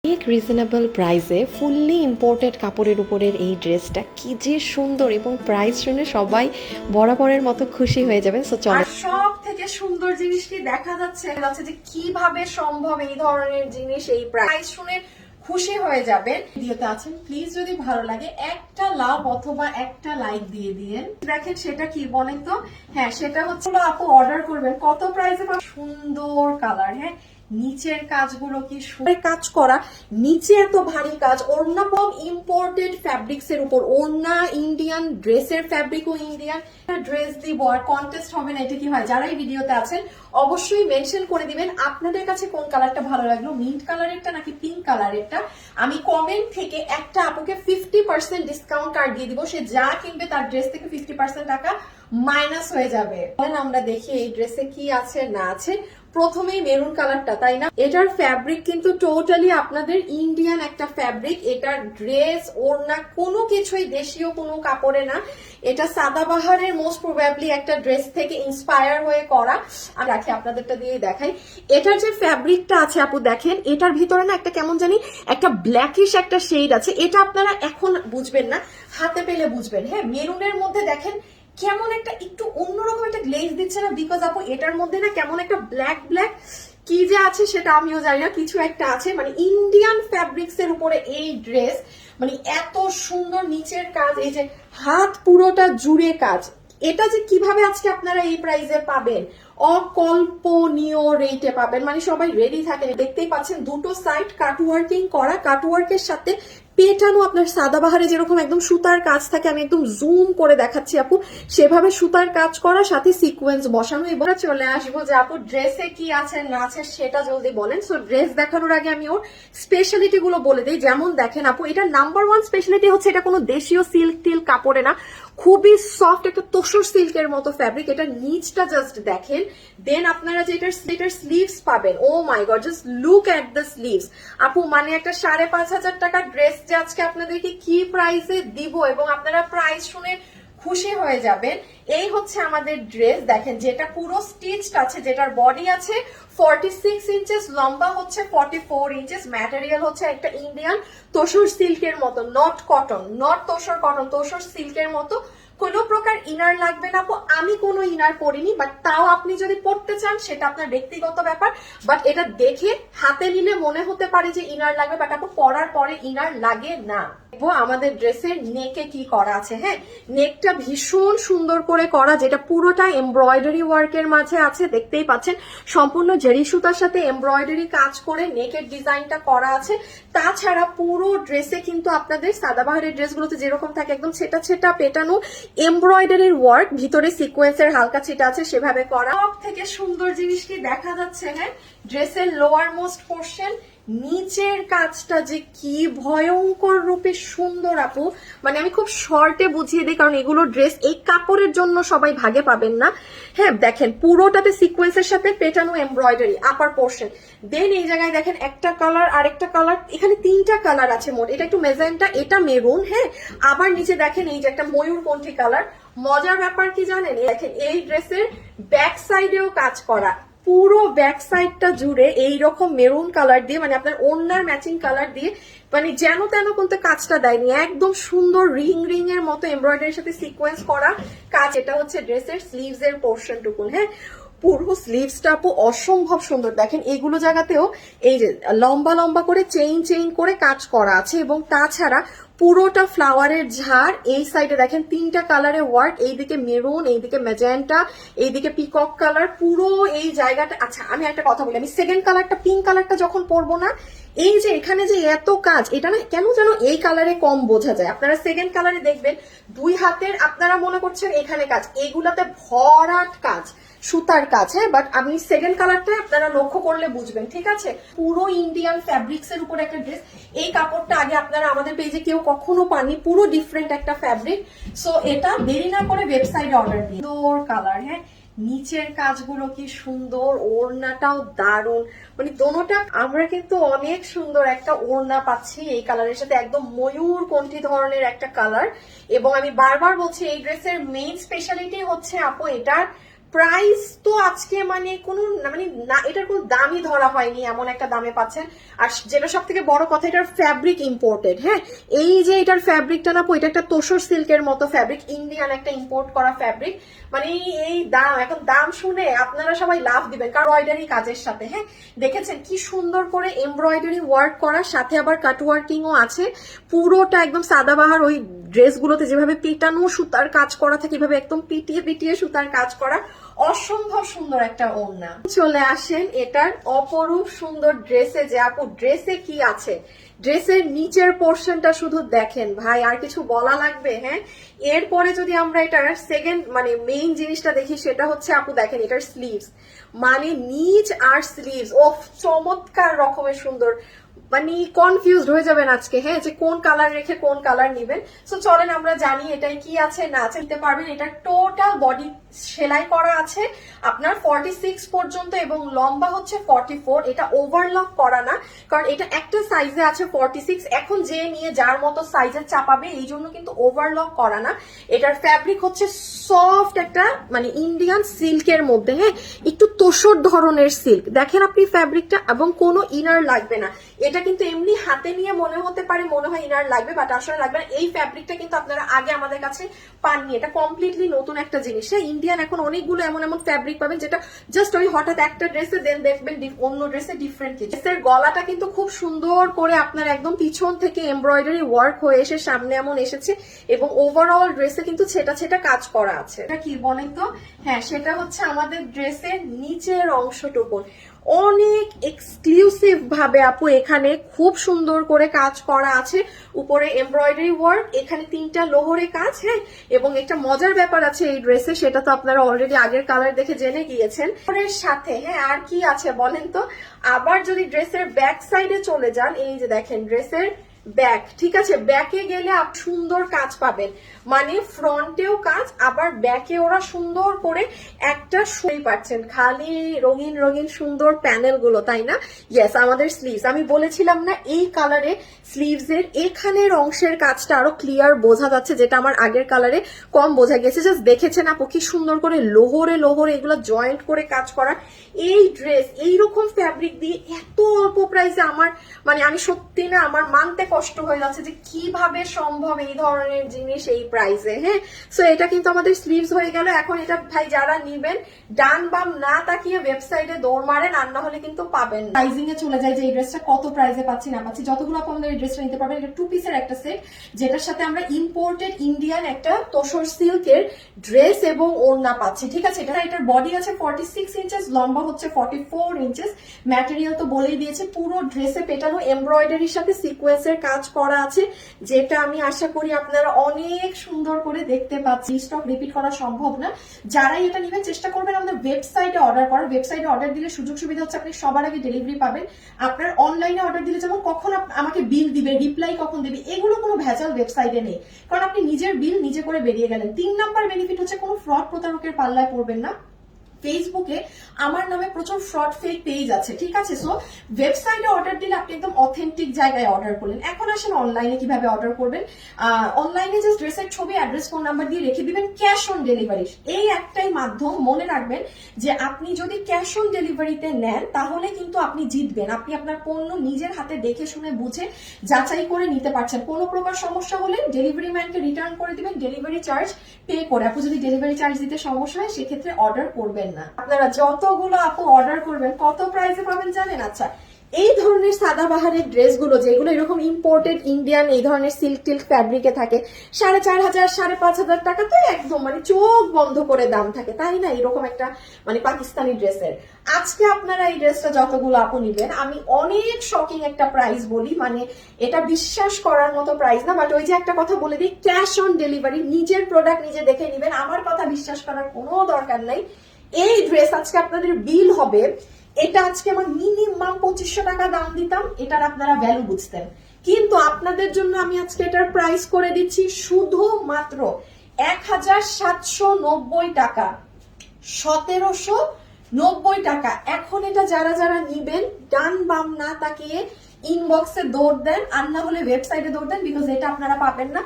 অনেক রিজনেবল প্রাইসে fully imported কাপড়ের উপরের এই ড্রেসটা কি যে সুন্দর, এবং প্রাইস শুনে সবাই বরাবরের মতো খুশি হয়ে যাবে। সো চলো, সব থেকে সুন্দর জিনিসটি দেখা যাচ্ছে যে কিভাবে সম্ভব এই ধরনের জিনিস এই প্রাইস শুনে খুশি হয়ে যাবেন। ভিডিওতে আছেন, প্লিজ যদি ভালো লাগে একটা লাভ অথবা একটা লাইক দিয়ে দিয়েন। দেখেন সেটা কি বলেন তো? হ্যাঁ, সেটা হচ্ছে আপু অর্ডার করবেন কত প্রাইসে? সুন্দর কালার, হ্যাঁ, নিচের কাজগুলো কি সুন্দর কাজ করা, নিচে এত ভারী কাজ, ওড়না পম ইম্পোর্টেড ফ্যাব্রিক্স এর উপর ওড়না ইন্ডিয়ান, ড্রেসের ফ্যাব্রিকও ইন্ডিয়ান। ড্রেস দিব আর কন্টেস্ট হবে না, এটা কি হয়? যারা এই ভিডিওতে আছেন অবশ্যই মেনশন করে দিবেন আপনাদের কাছে কোন কালারটা ভালো লাগলো, মিন্ট কালারেরটা নাকি পিঙ্ক কালারেরটা। আমি কমেন্ট থেকে একটা আপুকে 50% ডিসকাউন্ট কার্ড দিয়ে দিব, সে যা কিনবে তার ড্রেস থেকে 50% টাকা মাইনাস হয়ে যাবে। আমরা দেখি এই ড্রেসে কি আছে না আছে। প্রথমেই মেরুন কালারটা, তাই না? এটার ফ্যাব্রিক কিন্তু টোটালি আপনাদের ইন্ডিয়ান একটা ফ্যাব্রিক। এটার ড্রেস ওড়না কোনো কিছুই দেশীয় কোনো কাপড়ে না, এটা সাদাবাহারের মোস্ট প্রবাবলি একটা ড্রেস থেকে ইন্সপায়ার হয়ে করা। আমি রাখি আপনাদেরটা দিয়ে দেখাই। এটার যে ফ্যাব্রিকটা আছে আপু দেখেন, এটার ভিতরে না একটা কেমন জানি একটা ব্ল্যাকিশ একটা শেড আছে। এটা আপনারা এখন বুঝবেন না, হাতে পেলে বুঝবেন। হ্যাঁ, মেরুনের মধ্যে দেখেন কেমন একটা একটু অন্যরকম একটা গ্লেজ দিচ্ছে না? বিকজ আপু এটার মধ্যে না কেমন একটা ব্ল্যাক ব্ল্যাক কি যে আছে সেটা আমিও জানি না, কিছু একটা আছে। মানে ইন্ডিয়ান ফ্যাব্রিক্স এর উপরে এই ড্রেস, মানে এত সুন্দর নিচের কাজ, এই যে হাত পুরোটা জুড়ে কাজ। এটা যে কিভাবে আজকে আপনারা এই প্রাইসে পাবেন, অকল্পনীয় রেটে পাবেন। মানে সবাই রেডি থাকেন। দেখতেই পাচ্ছেন দুটো সাইড কাটওয়ার্কিং করা, কাটওয়ার্কের সাথে পেটানো আপনার সাদাবাহারে যেরকম একদম সুতার কাজ থাকে, আমি একদম জুম করে দেখাচ্ছি আপু, সেভাবে সুতার কাজ করা, সাথে সিকোয়েন্স বসানো। এবার চলে আসবো যে আপু ড্রেসে কি আছে না আছে সেটা জলদি বলেন। সো ড্রেস দেখানোর আগে আমি ওর স্পেশালিটি গুলো বলে দিই। যেমন দেখেন আপু, এটা নাম্বার 1 স্পেশালিটি হচ্ছে এটা কোনো দেশীয় সিল্ক টিল কাপড়ে না, খুবই সফট একটা তোসর সিল্কের মতো ফ্যাব্রিক। এটা নিচটা জাস্ট দেখেন, দেন আপনারা যে এটার স্লিভস পাবেন, oh my god, just look at the sleeves আপু। মানে একটা 5,500 টাকার ড্রেস যে আজকে আপনাদেরকে কি প্রাইসে দিব, এবং আপনারা প্রাইস শুনে খুশি হয়ে যাবেন। এই হচ্ছে আমাদের ড্রেস, দেখেন যেটা পুরো স্টিচড আছে, যেটার বডি আছে 46 ইঞ্চেস, লম্বা হচ্ছে 44 ইঞ্চেস, ম্যাটেরিয়াল হচ্ছে একটা ইন্ডিয়ান তোসর সিল্কের মতো, not cotton, not tussar cotton, tussar সিল্কের মতো। কোনো প্রকার ইনার লাগবে না আপু, আমি কোনো ইনার পরিনি, বাট তাও আপনি যদি পড়তে চান সেটা আপনার ব্যক্তিগত ব্যাপার। বাট এটা দেখে হাতে নিলে মনে হতে পারে যে ইনার লাগবে, বাট আপু পরার পরে ইনার লাগে না। আমাদের ড্রেসের নেকে কি করা আছে। হ্যাঁ, নেকটা ভীষণ সুন্দর করে করা, যেটা পুরোটা এমব্রয়ডারি ওয়ার্কের মাঝে আছে। দেখতেই পাচ্ছেন সম্পূর্ণ জেরি সুতার সাথে এমব্রয়ডারি কাজ করে নেকের ডিজাইনটা করা আছে। তাছাড়া পুরো ড্রেসে কিন্তু আপনাদের সাদাবাহারের ড্রেসগুলোতে যেরকম থাকে একদম ছেটা ছেটা পেটানো এমব্রয়ডারির ওয়ার্ক, ভিতরে সিকোয়েন্সের হালকা ছিটা আছে সেভাবে করা। সব থেকে সুন্দর জিনিসটি দেখা যাচ্ছে, হ্যাঁ, ড্রেসের লোয়ার মোস্ট পোর্শন, নিচের কাজটা যে কি ভয়ঙ্কর রূপে সুন্দর আপু। মানে আমি খুব শর্টে বুঝিয়ে দিই, কারণ এগুলো ড্রেস এই কাপড়ের জন্য সবাই ভাগে পাবেন না। হ্যাঁ, দেখেন পুরোটাতে সিকোয়েন্সের সাথে পেটানো এমব্রয়ডারি আপার পোর্শন। দেন এই জায়গায় দেখেন একটা কালার, আরেকটা কালার, এখানে 3টা কালার আছে মোট। এটা একটু মেজেন্টা, এটা মেরুন। হ্যাঁ, আবার নিচে দেখেন এই যে একটা ময়ূরকণ্ঠী কালার। মজার ব্যাপার কি জানেন, দেখেন এই ড্রেসের ব্যাক সাইডেও কাজ করা, পুরো ব্যাক সাইডটা জুড়ে এইরকম মেরুন কালার দিয়ে, মানে আপনার ওড়নার ম্যাচিং কালার দিয়ে, মানে যেন তেন কিন্তু কাজটা দেয়নি, একদম সুন্দর রিং রিং এর মতো এমব্রয়ডারির সাথে সিকোয়েন্স করা কাজ। এটা হচ্ছে ড্রেসের স্লিভস এর পোর্শন টুকুন। হ্যাঁ, পুরো স্লিভসটা আপু অসম্ভব সুন্দর। দেখেন এইগুলো জায়গাতেও এই যে লম্বা লম্বা করে চেইন চেইন করে কাজ করা আছে, এবং তাছাড়া পুরোটা ফ্লাওয়ারের ঝাড়। এই সাইডে দেখেন 3টা কালারে ওয়ার্ক, এইদিকে মেরুন, এইদিকে ম্যাজেন্টা, এইদিকে পিকক কালার, পুরো এই জায়গাটা। আচ্ছা আমি একটা কথা বলি, আমি সেকেন্ড কালারটা পিঙ্ক কালারটা যখন পরবো না, এই যে এখানে যে এত কাজ, এটা না কেন যেন এই কালারে কম বোঝা যায়। আপনারা সেকেন্ড কালারে দেখবেন 2 হাতের, আপনারা মনে করছেন এখানে কাজ, এগুলাতে ভরাট কাজ, সুতার কাজ। হ্যাঁ, বাট আপনি সেকেন্ড কালারটা আপনারা লক্ষ্য করলে বুঝবেন। ঠিক আছে, পুরো ইন্ডিয়ান ফ্যাব্রিক্স এর উপর একটা ড্রেস। এই কাপড়টা আগে আপনারা আমাদের পেজে কেউ কখনো পাননি, পুরো ডিফারেন্ট একটা ফ্যাব্রিক। সো এটা দেরি না করে ওয়েবসাইটে অর্ডার দিন। সুন্দর কালার, হ্যাঁ, নিচের কাজগুলো কি সুন্দর, ওড়নাটাও দারুণ। মানে দোনোটা আমরা কিন্তু অনেক সুন্দর একটা ওড়না পাচ্ছি এই কালারের সাথে, একদম ময়ূর কণ্ঠী ধরনের একটা কালার। এবং আমি বারবার বলছি এই ড্রেসের মেইন স্পেশালিটি হচ্ছে আপু এটার প্রাইস তো আজকে মানে কোনো মানে না, এটার কোনো দামই ধরা হয়নি, এমন একটা দামে পাচ্ছেন। আর যেটা সব থেকে বড় কথা, এটার ফ্যাব্রিক ইম্পোর্টেড। হ্যাঁ, এই যে এটার ফ্যাব্রিকটা না, এটা একটা তোসর সিল্কের মতো ফ্যাব্রিক, ইন্ডিয়ান একটা ইম্পোর্ট করা ফ্যাব্রিক। মানে এই দাম, এখন দাম শুনে আপনারা সবাই লাভ দিবেন, কারণ এমব্রয়ডারি কাজের সাথে। হ্যাঁ, দেখেছেন কি সুন্দর করে এমব্রয়ডারি ওয়ার্ক করার সাথে আবার কাট ওয়ার্কিংও আছে। পুরোটা একদম সাদাবাহার, ওই ড্রেসগুলোতে যেভাবে পিটানো সুতার কাজ করা থাকে, এভাবে একদম পিটিয়ে পিটিয়ে সুতার কাজ করা, অসম্ভব সুন্দর একটা ওড়না। চলে আসেন এটার অপরূপ সুন্দর ড্রেসে। যে আপু ড্রেসে কি আছে, ড্রেসের নিচের পোর্শনটা শুধু দেখেন ভাই, আর কিছু বলা লাগবে? হ্যাঁ, এরপরে যদি আমরা এটার সেকেন্ড মানে মেইন জিনিসটা দেখি, সেটা হচ্ছে আপু দেখেন এটার স্লিভস, মানে নিচ আর স্লিভস ও চমৎকার রকমের সুন্দর। মানে কনফিউজড হয়ে যাবেন আজকে, হ্যাঁ, যে কোন কালার রেখে কোন কালার নিবেন। সো চলেন আমরা জানি এটাই কি আছে না আছে। নিতে পারবেন, এটা টোটাল বডি সেলাই করা আছে আপনার 46 পর্যন্ত এবং লম্বা হচ্ছে 44। এটা ওভারলক করা না, কারণ এটা একটা সাইজে আছে 46, এখন যে নিয়ে যার মতো সাইজে চাপাবে, এই জন্য কিন্তু ওভারলক করা না। এটার ফ্যাব্রিক হচ্ছে সফট একটা মানে ইন্ডিয়ান সিল্কের মধ্যে, হ্যাঁ, একটু তোষর ধরনের সিল্ক। দেখেন আপনি ফ্যাব্রিকটা, এবং কোনো ইনার লাগবে না। এটা কিন্তু এমনি হাতে নিয়ে মনে হতে পারে মনে হয় ইনার লাগবে, বাট আসলে লাগবে না। এই ফ্যাব্রিকটা কিন্তু আপনারা আগে আমাদের কাছে পাননি, এটা কমপ্লিটলি নতুন একটা জিনিস। হ্যাঁ, ইন্ডিয়ান এখন অনেকগুলো এমন এমন ফ্যাব্রিক পাবেন যেটা জাস্ট ওই হঠাৎ একটা ড্রেসে দেন দেখবেন অন্য ড্রেসে ডিফারেন্ট কিছু। ড্রেসের গলাটা কিন্তু খুব সুন্দর করে আপনার একদম পিছন থেকে এমব্রয়ডারি ওয়ার্ক হয়ে এসে সামনে এমন এসেছে, এবং ওভারঅল ড্রেসে কিন্তু ছেটা ছেটা কাজ করা আছে। এটা কি বলেন তো? হ্যাঁ, সেটা হচ্ছে আমাদের ড্রেসের নিচের অংশটুকু অনেক এক্সক্লুসিভ ভাবে আপু এখানে খুব সুন্দর করে কাজ করা আছে। উপরে এমব্রয়ডারি ওয়ার্ক, এখানে 3টা লোহরে কাজ। হ্যাঁ, এবং একটা মজার ব্যাপার আছে এই ড্রেসে, সেটা তো আপনারা অলরেডি আগের কালার দেখে জেনে গিয়েছেন। এর সাথে হ্যাঁ আর কি আছে বলেন তো? আবার যদি ড্রেসের ব্যাক সাইডে চলে যান, এই যে দেখেন ড্রেসের ব্যাক, ঠিক আছে, ব্যাকে গেলে আপনি সুন্দর কাজ পাবেন, মানে ফ্রন্টেও কাজ, আবার ব্যাকে ওরা সুন্দর করে একটা শুই পাচ্ছেন, খালি রঙিন রঙিন সুন্দর প্যানেল গুলো, তাই না? ইয়েস, আমাদের স্লিভস আমি বলেছিলাম না, এই কালারে স্লিভস এর এখানের অংশের কাজটা আরো ক্লিয়ার বোঝা যাচ্ছে, যেটা আমার আগের কালারে কম বোঝা গেছে। জাস্ট দেখেছেন আপু কি সুন্দর করে লোহরে লোহরে এগুলো জয়েন্ট করে কাজ করা। এই ড্রেস এইরকম ফ্যাব্রিক দিয়ে এত অল্প প্রাইসে আমার মানে আমি সত্যি না, আমার মানতে কষ্ট হয়ে যাচ্ছে যে কিভাবে সম্ভব এই ধরনের জিনিস এই প্রাইসে। হ্যাঁ, সো এটা কিন্তু আমাদের স্লিভস হয়ে গেল। এখন এটা ভাই যারা নিবেন ডান বাম না তাকিয়ে ওয়েবসাইটে দৌড় মারেন, আর না হলে কিন্তু পাবেন না। প্রাইজিং এ চলে যায় যে এই ড্রেসটা কত প্রাইসে পাচ্ছি না পাচ্ছি। যতগুলো আপু আমাদের এই ড্রেসটা নিতে পারবেন, এটা 2 পিসের একটা সেট, যেটার সাথে আমরা ইম্পোর্টেড ইন্ডিয়ান একটা তোষর সিল্কের ড্রেস এবং ওড়না পাচ্ছি। ঠিক আছে, এটার বডি আছে 46 ইঞ্চেস, লম্বা হচ্ছে 44 ইঞ্চেস। ম্যাটেরিয়াল তো বলেই দিয়েছে, পুরো ড্রেসে পেটানো এমব্রয়ডারির সাথে সিকোয়েন্সের কাজ করা আছে, যেটা আমি আশা করি আপনারা অনেক সুন্দর করে দেখতে পাচ্ছি। স্টক রিপিট করা সম্ভব না। যারাই এটা নেবেন চেষ্টা করবেন আমাদের ওয়েবসাইটে অর্ডার করার। ওয়েবসাইটে অর্ডার দিলে সুযোগ সুবিধা হচ্ছে আপনি সবার আগে ডেলিভারি পাবেন। আপনার অনলাইনে অর্ডার দিলে যেমন কখন আমাকে বিল দিবে, রিপ্লাই কখন দেবে, এগুলো কোনো ভেজাল ওয়েবসাইটে নেই, কারণ আপনি নিজের বিল নিজে করে বেরিয়ে গেলেন। 3 নাম্বার বেনিফিট হচ্ছে কোনো ফ্রড প্রতারকের পাল্লায় পড়বেন না। ফেসবুকে আমার নামে প্রচুর ফ্রড ফেক পেজ আছে, ঠিক আছে। সো ওয়েবসাইটে অর্ডার দিলে আপনি একদম অথেন্টিক জায়গায় অর্ডার করলেন। এখন আসেন অনলাইনে কিভাবে অর্ডার করবেন। অনলাইনে জাস্ট ড্রেসের ছবি, অ্যাড্রেস, ফোন নাম্বার দিয়ে রেখে দিবেন। ক্যাশ অন ডেলিভারি এই একটাই মাধ্যম, মনে রাখবেন যে আপনি যদি ক্যাশ অন ডেলিভারিতে নেন তাহলে কিন্তু আপনি জিতবেন। আপনি আপনার পণ্য নিজের হাতে দেখে শুনে বুঝে যাচাই করে নিতে পারছেন। কোনো প্রকার সমস্যা হলে ডেলিভারি ম্যানকে রিটার্ন করে দিবেন ডেলিভারি চার্জ পে করে। আপনি যদি ডেলিভারি চার্জ দিতে সমস্যা হয় সেক্ষেত্রে অর্ডার করবেন না। আপনারা যতগুলো আপু অর্ডার করবেন কত প্রাইসে পাবেন জানেন? আচ্ছা, এই ধরনের সাদাবাহারের ড্রেসগুলো যেগুলো এরকম ইম্পোর্টেড ইন্ডিয়ান এই ধরনের সিল্ক টিল্ক ফ্যাব্রিকে থাকে 4,500 5,500 টাকা তো একদম মানে চোখ বন্ধ করে দাম থাকে, তাই না? এরকম একটা মানে পাকিস্তানি ড্রেসের আজকে আপনারা এই ড্রেসটা যতগুলো আপু নিবেন, আমি অনেক শকিং একটা প্রাইস বলি, মানে এটা বিশ্বাস করার মতো প্রাইস না, বাট ওই যে একটা কথা বলে দিই, ক্যাশ অন ডেলিভারি, নিজের প্রোডাক্ট নিজে দেখে নিবেন, আমার কথা বিশ্বাস করার কোনো দরকার নাই। এই ড্রেস আজকে আপনাদের বিল হবে, এটা আজকে আমার মিনিমাম 2500 টাকা দাম দিতাম, এটার আপনারা ভ্যালু বুঝতেন, কিন্তু আপনাদের জন্য আমি আজকে এটার প্রাইস করে দিচ্ছি শুধুমাত্র 1790 টাকা, 1790 টাকা। এখন এটা যারা যারা নিবেন ডান বাম না তাকিয়ে ইনবক্সে দৌড় দেন, আর না হলে ওয়েবসাইটে দৌড় দেন, বিকজ এটা আপনারা পাবেন না।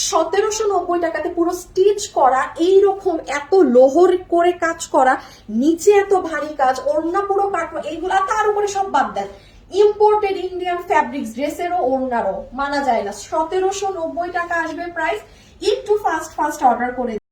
1790 টাকাতে পুরো স্টিচ করা, এইরকম এত লোহর করে কাজ করা, নিচে এত ভারী কাজ, ওড়না পুরো কাটবো, এইগুলা তার উপরে সব বাদ দেন। ইম্পোর্টেড ইন্ডিয়ান ফ্যাব্রিক্স, ড্রেসেরও ওড়নারও মানা যায় না। 1790 টাকা আসবে প্রাইস। একটু ফাস্ট অর্ডার করে